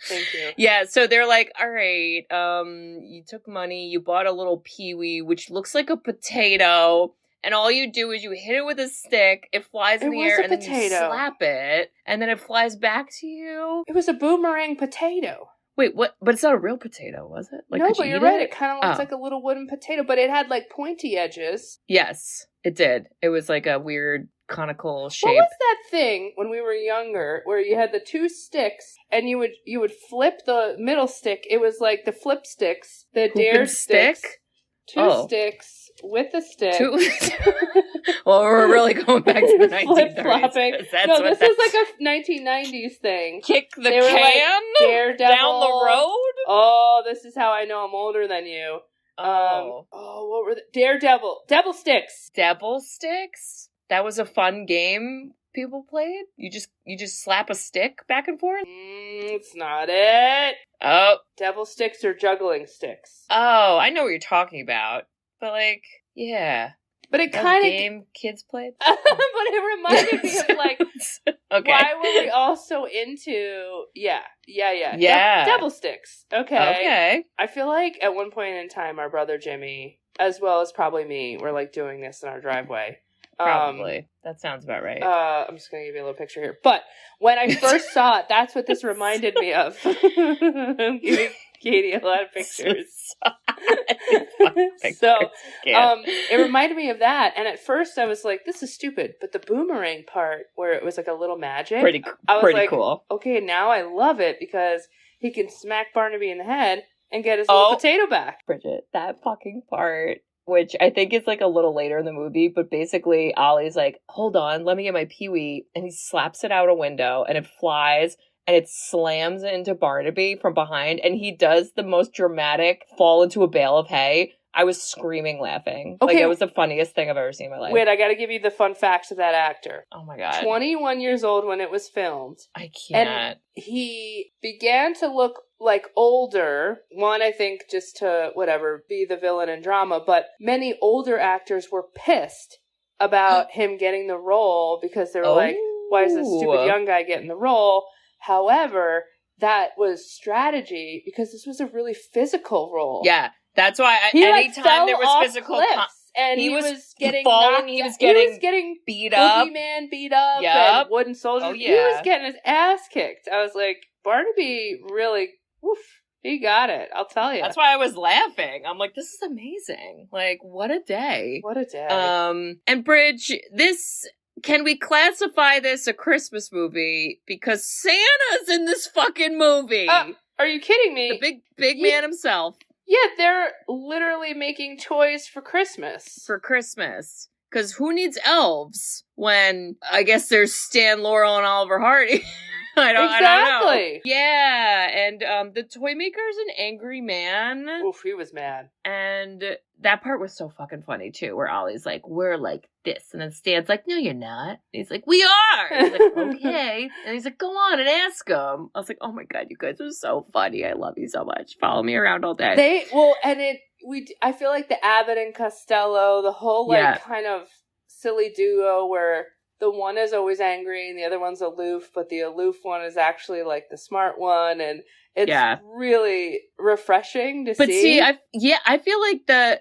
Thank you. Yeah, so they're like, all right, you took money, you bought a little Pee-wee, which looks like a potato, and all you do is you hit it with a stick, it flies in the air, and then you slap it, and then it flies back to you. It was a boomerang potato. Wait, what? But it's not a real potato, was it? Like, no, but you're right. It kind of looks like a little wooden potato, but it had like pointy edges. Yes, it did. It was like a weird conical shape. What was that thing when we were younger where you had the 2 sticks and you would flip the middle stick? It was like the flip sticks, the dare sticks. 2 sticks with a stick. Well, we're really going back to the 1930s. No, this is like a 1990s thing. Kick the can down the road? Oh, this is how I know I'm older than you. What were the Daredevil? Devil sticks. Devil sticks? That was a fun game people played? You just slap a stick back and forth? It's not it. Oh. Devil sticks or juggling sticks. Oh, I know what you're talking about. But like, yeah. But it kind of game kids played. But it reminded me of like, why were we all so into? Yeah. Devil sticks. Okay. I feel like at one point in time, our brother Jimmy, as well as probably me, were like doing this in our driveway. Probably. That sounds about right. I'm just going to give you a little picture here. But when I first saw it, that's what this reminded me of. I'm giving Katie a lot of pictures. So, it reminded me of that. And at first I was like, this is stupid. But the boomerang part, where it was like a little magic. Pretty cool. Okay, now I love it because he can smack Barnaby in the head and get his little potato back. Bridget, that fucking part, which I think is like a little later in the movie, but basically Ollie's like, hold on, let me get my Pee-wee, and he slaps it out a window, and it flies, and it slams into Barnaby from behind, and he does the most dramatic fall into a bale of hay. I was screaming laughing. Okay. Like, it was the funniest thing I've ever seen in my life. Wait, I gotta give you the fun facts of that actor. Oh my God. 21 years old when it was filmed. I can't. And he began to look like older. One, I think, just to, be the villain in drama. But many older actors were pissed about him getting the role because they were like, why is this stupid young guy getting the role? However, that was strategy because this was a really physical role. Yeah. That's why anytime there was physical and he was getting falling, he was getting beat up. Boogeyman beat up, and wooden soldiers. He was getting his ass kicked. I was like, Barnaby really Oof. He got it. I'll tell you. That's why I was laughing. I'm like, this is amazing. Like, what a day. What a day. And Bridge, can we classify this a Christmas movie? Because Santa's in this fucking movie. Are you kidding me? The big man himself. Yeah, they're literally making toys for Christmas. For Christmas. Because who needs elves when, I guess there's Stan, Laurel, and Oliver Hardy? I don't know. Yeah, and the toy maker's an angry man. Oof, he was mad. And that part was so fucking funny, too, where Ollie's like, we're like this. And then Stan's like, no, you're not. And he's like, we are. And he's like, okay. And he's like, go on and ask him. I was like, oh my God, you guys are so funny. I love you so much. Follow me around all day. I feel like the Abbott and Costello, the whole kind of silly duo where the one is always angry and the other one's aloof, but the aloof one is actually like the smart one, and it's really refreshing to see. But see, I feel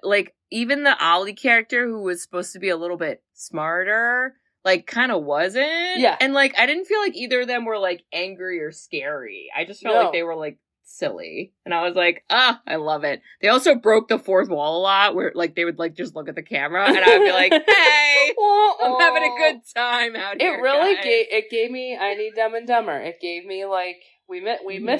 like even the Ollie character, who was supposed to be a little bit smarter, like kind of wasn't. Yeah. And like I didn't feel like either of them were like angry or scary. I just felt like they were like silly, and I was like, I love it. They also broke the fourth wall a lot, where like they would like just look at the camera, and I would be like, hey, I'm having a good time out here. It really gave me I Need Dumb and Dumber. It gave me like we miss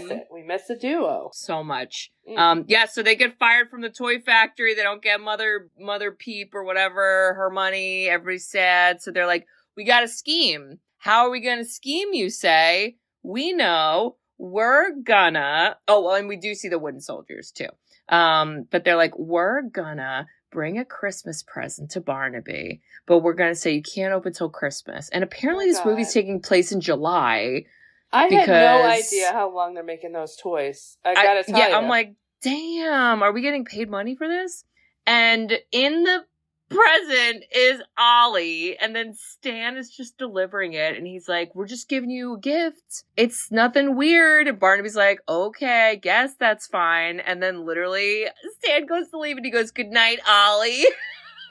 it. We miss a duo so much. So they get fired from the toy factory. They don't get Mother Peep or whatever her money. Everybody's sad, so they're like, we got to scheme. How are we going to scheme? You say. We know. We're gonna... Oh, well, and we do see the wooden soldiers, too. But they're like, we're gonna bring a Christmas present to Barnaby, but we're gonna say you can't open till Christmas. And apparently this movie's taking place in July. I had no idea how long they're making those toys. I gotta tell you. Yeah, I'm like, damn, are we getting paid money for this? And in the present is Ollie, and then Stan is just delivering it, and he's like, we're just giving you a gift. It's nothing weird. And Barnaby's like, okay, I guess that's fine. And then literally Stan goes to leave, and he goes, good night, Ollie.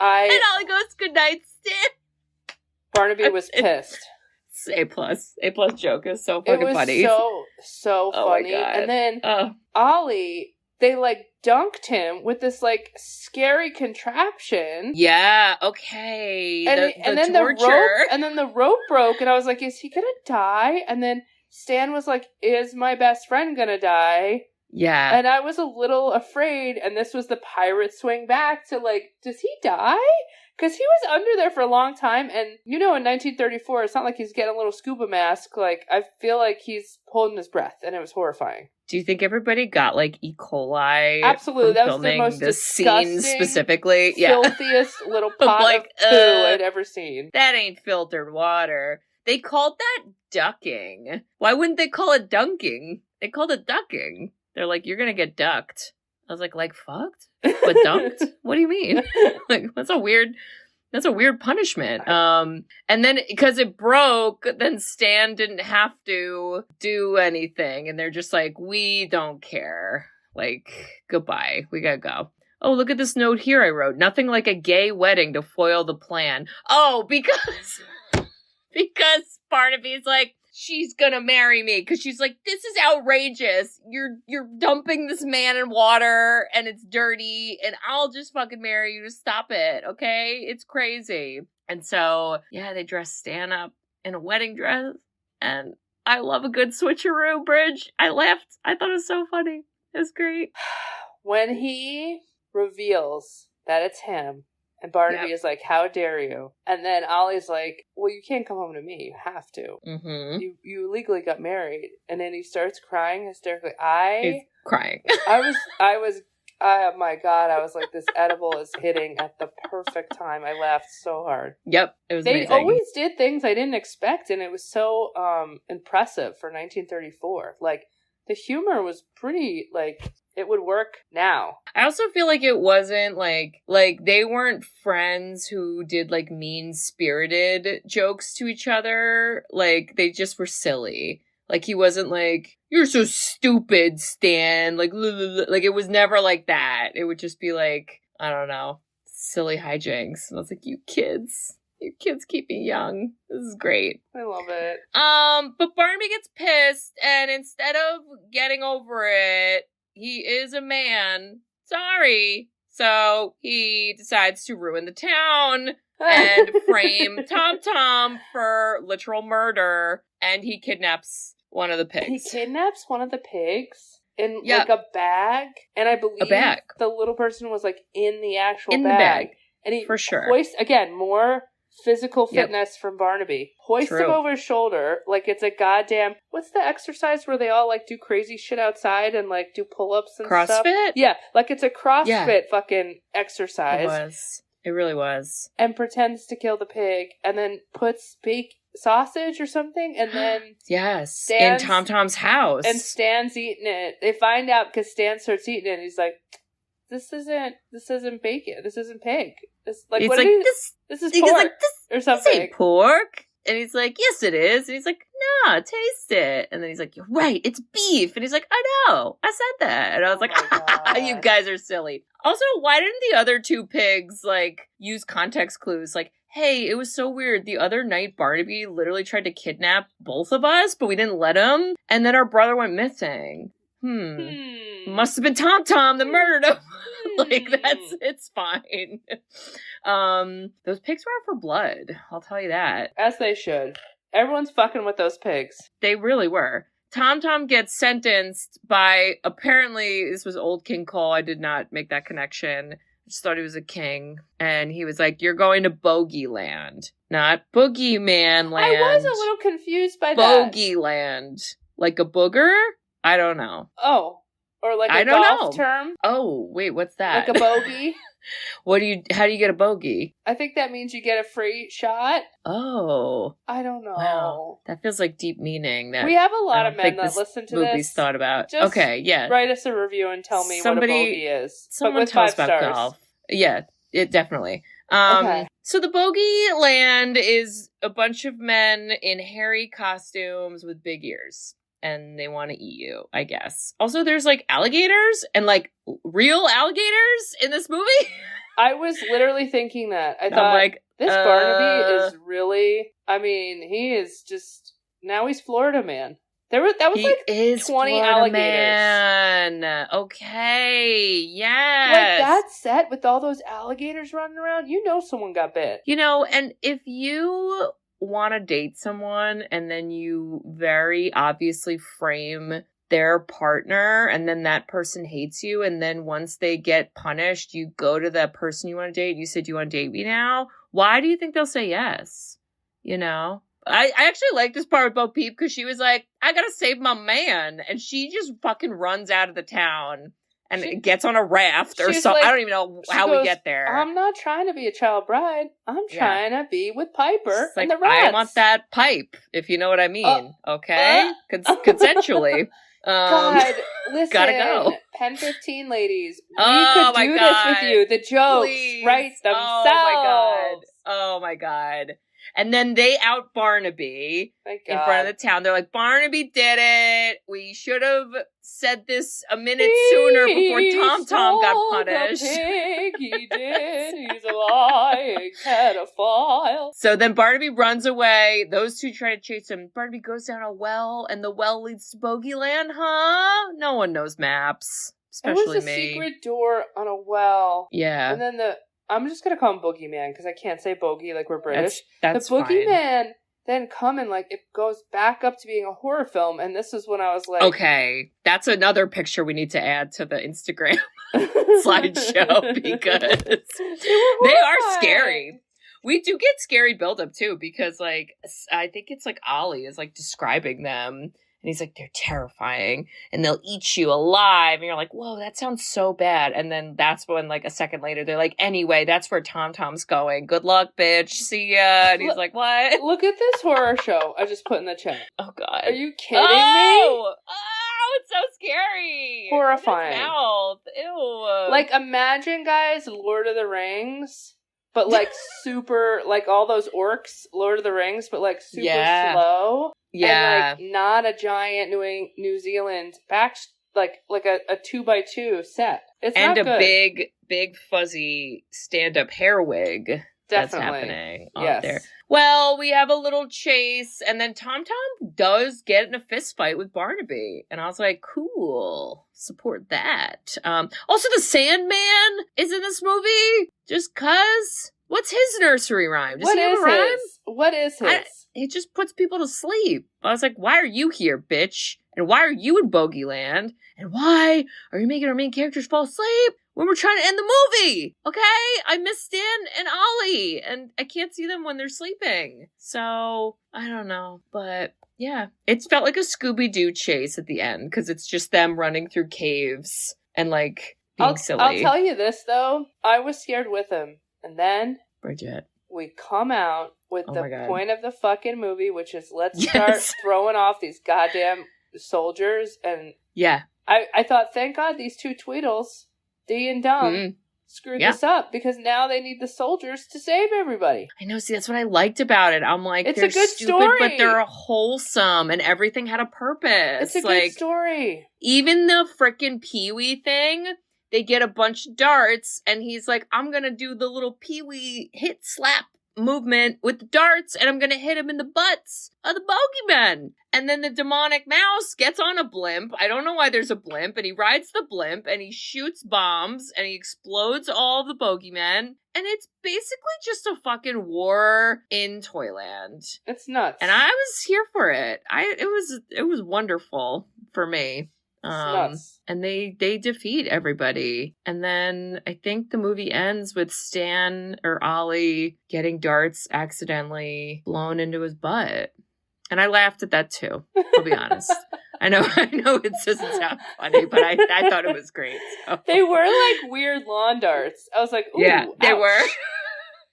And Ollie goes, good night, Stan. Barnaby was pissed. A plus joke is so fucking funny. It was so funny. And then Ollie, they like dunked him with this like scary contraption. Yeah, okay. And then the rope broke, and I was like, is he gonna die? And then Stan was like, is my best friend gonna die? Yeah. And I was a little afraid, and this was the pirate swing back to like, does he die? Because he was under there for a long time, and in 1934, it's not like he's getting a little scuba mask. Like, I feel like he's holding his breath, and it was horrifying. Do you think everybody got like E. coli? Absolutely, that was the most disgusting, scene specifically. Filthiest little pot of poo I'd ever seen. That ain't filtered water. They called that ducking. Why wouldn't they call it dunking? They called it ducking. They're like, you're gonna get ducked. I was like fucked? But dunked? What do you mean? Like, that's a weird punishment. And then because it broke, then Stan didn't have to do anything. And they're just like, we don't care. Like, goodbye. We gotta go. Oh, look at this note here I wrote. Nothing like a gay wedding to foil the plan. Oh, because Barnaby's like, she's gonna marry me, because she's like, this is outrageous. You're dumping this man in water, and it's dirty, and I'll just fucking marry you to stop it, okay? It's crazy. And so, yeah, they dress Stan up in a wedding dress, and I love a good switcheroo, Bridge. I laughed. I thought it was so funny. It was great. When he reveals that it's him, and Barnaby is like, how dare you? And then Ollie's like, well, you can't come home to me. You have to. Mm-hmm. You legally got married. And then he starts crying hysterically. He's crying. I was, oh my God. I was like, this edible is hitting at the perfect time. I laughed so hard. Yep. It was amazing. They always did things I didn't expect. And it was so impressive for 1934. Like, the humor was pretty, like, it would work now. I also feel like it wasn't like they weren't friends who did like mean-spirited jokes to each other. Like, they just were silly. Like, he wasn't like, you're so stupid, Stan. Like, it was never like that. It would just be like, I don't know, silly hijinks. And I was like, you kids. Your kids keep me young. This is great. I love it. But Barnaby gets pissed, and instead of getting over it, he is a man. Sorry. So he decides to ruin the town and frame Tom for literal murder, and he kidnaps one of the pigs. He kidnaps one of the pigs in like a bag, and I believe the little person was like in the actual in the bag. And he for sure. hoists, again, more physical fitness from Barnaby. Hoists him over his shoulder like it's a goddamn... What's the exercise where they all like do crazy shit outside and like do pull-ups and stuff? CrossFit? Yeah, like it's a CrossFit fucking exercise. It was. It really was. And pretends to kill the pig and then puts fake sausage or something and then... Yes, in Tom's house. And Stan's eating it. They find out because Stan starts eating it and he's like... This isn't bacon. This isn't pig. This like what? This is pork like, or something. This ain't pork. And he's like, yes, it is. And he's like, no, taste it. And then he's like, you're right, it's beef. And he's like, I know, I said that. And I was like, you guys are silly. Also, why didn't the other two pigs like use context clues? Like, hey, it was so weird. The other night, Barnaby literally tried to kidnap both of us, but we didn't let him. And then our brother went missing. Must have been Tom that murdered him. Like, it's fine. Those pigs were out for blood. I'll tell you that. As they should. Everyone's fucking with those pigs. They really were. Tom gets sentenced by, apparently, this was old King Cole. I did not make that connection. I just thought he was a king. And he was like, you're going to Bogey Land. Not Boogeyman Land. I was a little confused by that. Bogey Land. Like a booger? I don't know. Oh. Or like a golf term. Oh, wait, what's that? Like a bogey. How do you get a bogey? I think that means you get a free shot. Oh. I don't know. Wow. That feels like deep meaning. That we have a lot of men that listen to movie's this. Thought about. Just okay, yeah. Write us a review and tell me what a bogey is. Someone tell us about golf. Yeah, it definitely. Okay. So the Bogey Land is a bunch of men in hairy costumes with big ears. And they want to eat you, I guess. Also, there's, like, alligators and, like, real alligators in this movie. I was literally thinking that. I thought, like, this Barnaby is really... I mean, he is just... Now he's Florida man. That was, like, 20 Florida alligators. Man. Okay, yes. Like, that set with all those alligators running around, you know someone got bit. You know, and if you... want to date someone and then you very obviously frame their partner and then that person hates you and then once they get punished you go to that person you want to date and you said, do you want to date me now? Why do you think they'll say yes? You know? I actually like this part with Bo Peep because she was like, I gotta save my man, and she just fucking runs out of the town and gets on a raft or something. Like, I don't even know how we get there. I'm not trying to be a child bride. I'm trying to be with Piper and the rats. I want that pipe, if you know what I mean. Okay? Consensually. God, listen. Gotta go. Pen 15, ladies. We could do this with you. The jokes write themselves. Oh my God. And then they out Barnaby in front of the town. They're like, Barnaby did it. We should have said this a minute sooner before Tom got punished. The pig, he did. He's a lying pedophile. So then Barnaby runs away. Those two try to chase him. Barnaby goes down a well, and the well leads to Bogey Land, huh? No one knows maps, especially me. It was a secret door on a well. Yeah. And then I'm just going to call him Boogeyman because I can't say bogey like we're British. That's the Boogeyman then come and like it goes back up to being a horror film. And this is when I was like... Okay, that's another picture we need to add to the Instagram slideshow because they are scary. We do get scary buildup too because like I think it's like Ollie is like describing them. And he's like, they're terrifying. And they'll eat you alive. And you're like, whoa, that sounds so bad. And then that's when, like, a second later, they're like, anyway, that's where Tom's going. Good luck, bitch. See ya. And he's like, what? Look at this horror show I just put in the chat. Oh, God. Are you kidding me? Oh, it's so scary. Horrifying. Mouth. Ew. Like, imagine, guys, Lord of the Rings. But, like, super, like, all those orcs, Lord of the Rings, but, like, super slow. Yeah. And, like, not a giant New Zealand like a 2x2 set. It's and not good. And a big fuzzy stand-up hair wig. that's happening out there. Well, we have a little chase, and then Tom Tom does get in a fist fight with Barnaby. And I was like, cool, support that. Also, the Sandman is in this movie just cause. What's his nursery rhyme? Does he have a rhyme? What is his? He just puts people to sleep. I was like, why are you here, bitch? And why are you in Bogeyland? And why are you making our main characters fall asleep when we're trying to end the movie? Okay? I miss Stan and Ollie, and I can't see them when they're sleeping. So, I don't know. But, yeah. It felt like a Scooby-Doo chase at the end, because it's just them running through caves and, like, being silly. I'll tell you this, though. I was scared with him. And then... Bridget. We come out with the point of the fucking movie, which is let's start throwing off these goddamn soldiers. And I thought, thank God these two Tweedles, Dee and Dum, screwed this up, because now they need the soldiers to save everybody. I know. See, that's what I liked about it. I'm like, it's they're a good stupid, story, but they're wholesome, and everything had a purpose. It's a good story. Even the frickin' Pee-wee thing. They get a bunch of darts, and he's like, I'm going to do the little Pee-wee hit slap movement with the darts, and I'm going to hit him in the butts of the bogeymen. And then the demonic mouse gets on a blimp. I don't know why there's a blimp, and he rides the blimp, and he shoots bombs, and he explodes all the bogeymen. And it's basically just a fucking war in Toyland. It's nuts. And I was here for it. It was wonderful for me. And they defeat everybody. And then I think the movie ends with Stan or Ollie getting darts accidentally blown into his butt. And I laughed at that too, to be honest. I know it doesn't sound funny, but I thought it was great. So. They were like weird lawn darts. I was like, ooh, yeah, they ouch. were.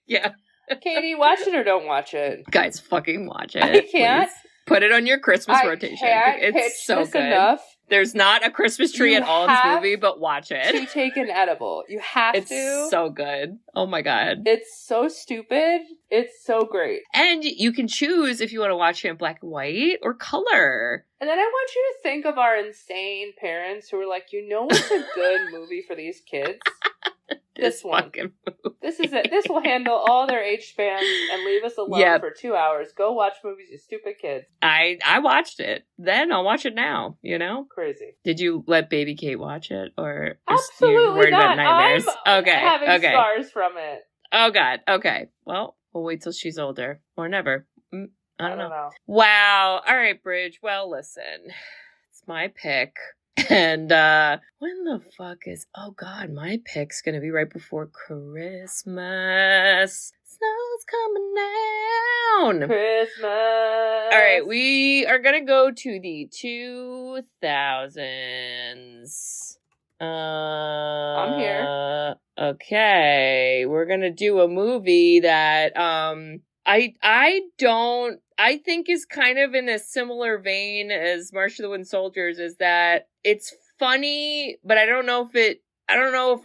Yeah. Katie, watch it or don't watch it. Guys, fucking watch it. I can't. Please. Put it on your Christmas rotation. It's so good. Enough. There's not a Christmas tree at all in this movie, but watch it. To take an edible. You have to. It's so good. Oh my God. It's so stupid. It's so great. And you can choose if you want to watch it in black and white or color. And then I want you to think of our insane parents who are like, you know what's a good movie for these kids? This one. This is it. This will handle all their H spans and leave us alone for 2 hours. Go watch movies, you stupid kids. I watched it. Then I'll watch it now, you know? Crazy. Did you let baby Kate watch it? Or absolutely you worried not. about nightmares? I'm having scars from it. Oh God. Okay. Well, we'll wait till she's older. Or never. I don't know. Wow. All right, Bridge. Well, listen. It's my pick. And when the fuck is... Oh, God, my pick's going to be right before Christmas. Snow's coming down. Christmas. All right, we are going to go to the 2000s. I'm here. Okay, we're going to do a movie that I think is kind of in a similar vein as March of the Wooden Soldiers, is that it's funny, but I don't know if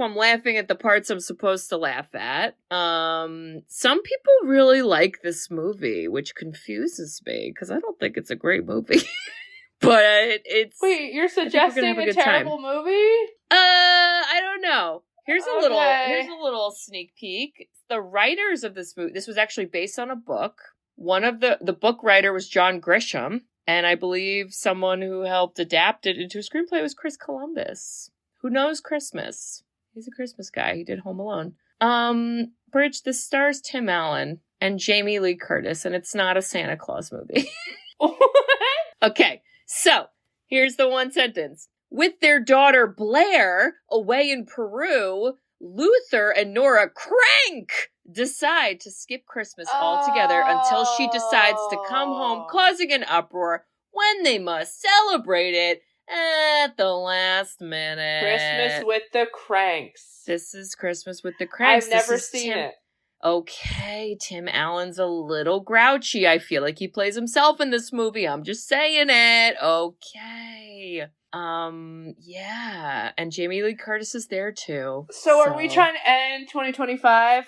I'm laughing at the parts I'm supposed to laugh at. Some people really like this movie, which confuses me because I don't think it's a great movie. But it's... Wait, you're suggesting a terrible movie? I don't know. Here's a little sneak peek. The writers of this movie, this was actually based on a book. One of the book writer was John Grisham, and I believe someone who helped adapt it into a screenplay was Chris Columbus, who knows Christmas. He's a Christmas guy. He did Home Alone. Bridge, this stars Tim Allen and Jamie Lee Curtis, and it's not a Santa Claus movie. Okay, so here's the one sentence. With their daughter Blair away in Peru, Luther and Nora Crank decide to skip Christmas altogether until she decides to come home, causing an uproar when they must celebrate it at the last minute. Christmas with the Cranks. This is Christmas with the Cranks. I've never seen it. Okay, Tim Allen's a little grouchy. I feel like he plays himself in this movie. I'm just saying it. Okay. Yeah. And Jamie Lee Curtis is there too. So are we trying to end 2025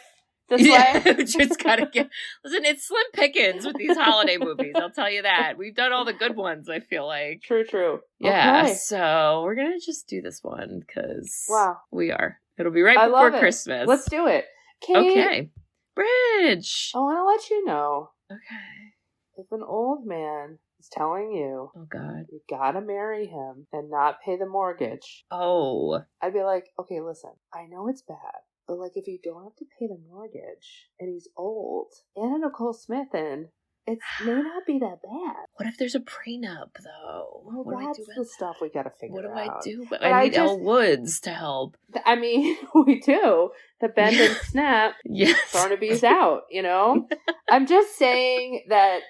this way? Just gotta get... Listen, it's slim pickings with these holiday movies. I'll tell you that. We've done all the good ones, I feel like. True. Yeah, okay. So we're gonna just do this one because we are. It'll be right before Christmas. Let's do it. Okay. Bridge! I want to let you know. Okay. If an old man is telling you, oh God, you gotta marry him and not pay the mortgage. Oh. I'd be like, okay, listen, I know it's bad, but like if you don't have to pay the mortgage and he's old, Anna Nicole Smith and it may not be that bad. What if there's a prenup, though? Well, what that's do I do the stuff we gotta figure out. What do I do? But I need Elle Woods to help. I mean, we do. The bend and snap. Yes. Barnaby's out, you know? I'm just saying that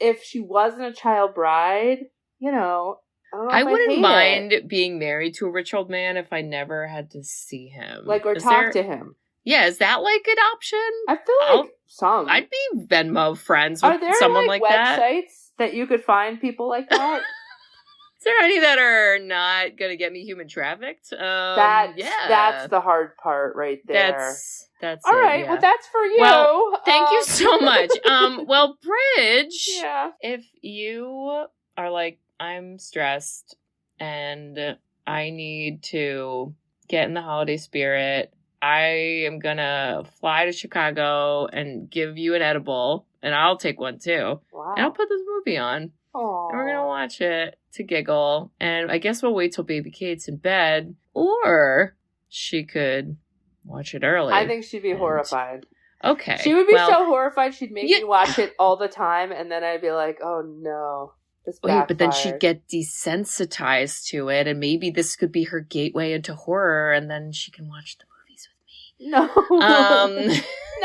if she wasn't a child bride, you know, I wouldn't mind being married to a rich old man if I never had to see him. Like, or talk to him. Yeah, is that like an option? I feel like some. I'd be Venmo friends with someone like that. Are there websites that you could find people like that? Is there any that are not going to get me human trafficked? That's the hard part right there. That's all right. Yeah. Well, that's for you. Well, thank you so much. Well, Bridge, yeah. If you are like, I'm stressed and I need to get in the holiday spirit, I am gonna fly to Chicago and give you an edible, and I'll take one too. Wow. And I'll put this movie on. Aww. And we're gonna watch it to giggle. And I guess we'll wait till baby Kate's in bed. Or she could watch it early. I think she'd be horrified. Okay. She would be so horrified she'd make me watch it all the time, and then I'd be like, oh no. Wait, but then she'd get desensitized to it, and maybe this could be her gateway into horror, and then she can watch the movies with me. No. No.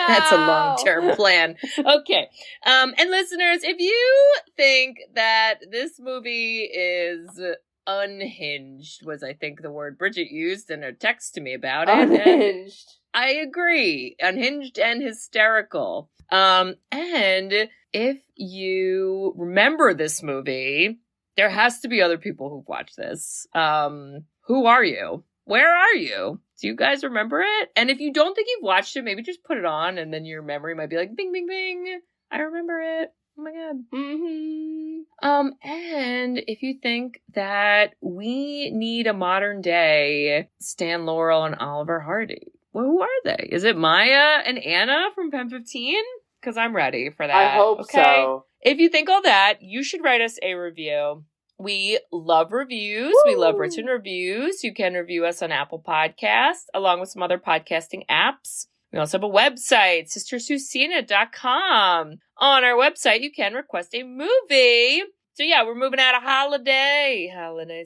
That's a long-term plan. Okay. And listeners, if you think that this movie is unhinged, was I think the word Bridget used in her text to me about it. Unhinged. I agree. Unhinged and hysterical. And if you remember this movie, there has to be other people who've watched this. Who are you? Where are you? Do you guys remember it? And if you don't think you've watched it, maybe just put it on and then your memory might be like, bing, bing, bing. I remember it. Oh my God. Mm-hmm. And if you think that we need a modern day Stan Laurel and Oliver Hardy, well, who are they? Is it Maya and Anna from Pen 15? Because I'm ready for that. I hope so. If you think all that, you should write us a review. We love reviews. Woo! We love written reviews. You can review us on Apple Podcasts, along with some other podcasting apps. We also have a website, sisterswhoseenit.com. On our website, you can request a movie. So yeah, we're moving out of holiday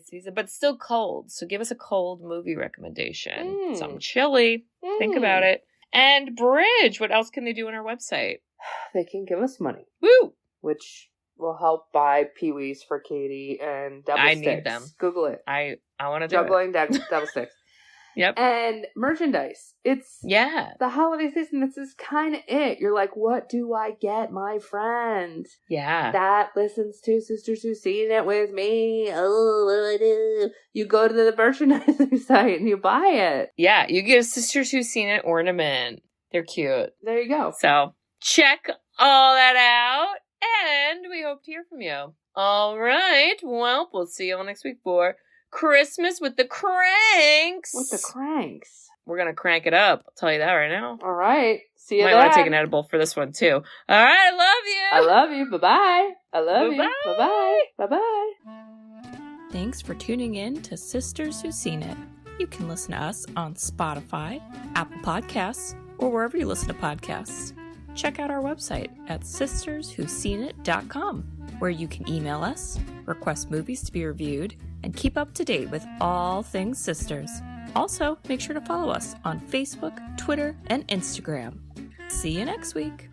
season, but still cold. So give us a cold movie recommendation. Something chilly. Think about it. And Bridge, what else can they do on our website? They can give us money. Woo! Which will help buy Pee-wees for Katie and double sticks. I need them. Google it. I want to do Juggling double sticks. Yep. And merchandise. It's the holiday season. This is kind of it. You're like, what do I get my friend? Yeah. That listens to Sisters Who Seen It with me. Oh, what do I do? You go to the merchandising site and you buy it. Yeah, you get a Sisters Who Seen It ornament. They're cute. There you go. So check all that out, and we hope to hear from you. All right. Well, we'll see you all next week for Christmas with the Cranks. With the Cranks. We're going to crank it up. I'll tell you that right now. All right. See you Might want to take an edible for this one, too. All right. I love you. I love you. Bye-bye. I love you. Bye-bye. Bye-bye. Thanks for tuning in to Sisters Who Seen It. You can listen to us on Spotify, Apple Podcasts, or wherever you listen to podcasts. Check out our website at sisterswhoseenit.com, where you can email us, request movies to be reviewed, and keep up to date with all things sisters. Also, make sure to follow us on Facebook, Twitter, and Instagram. See you next week.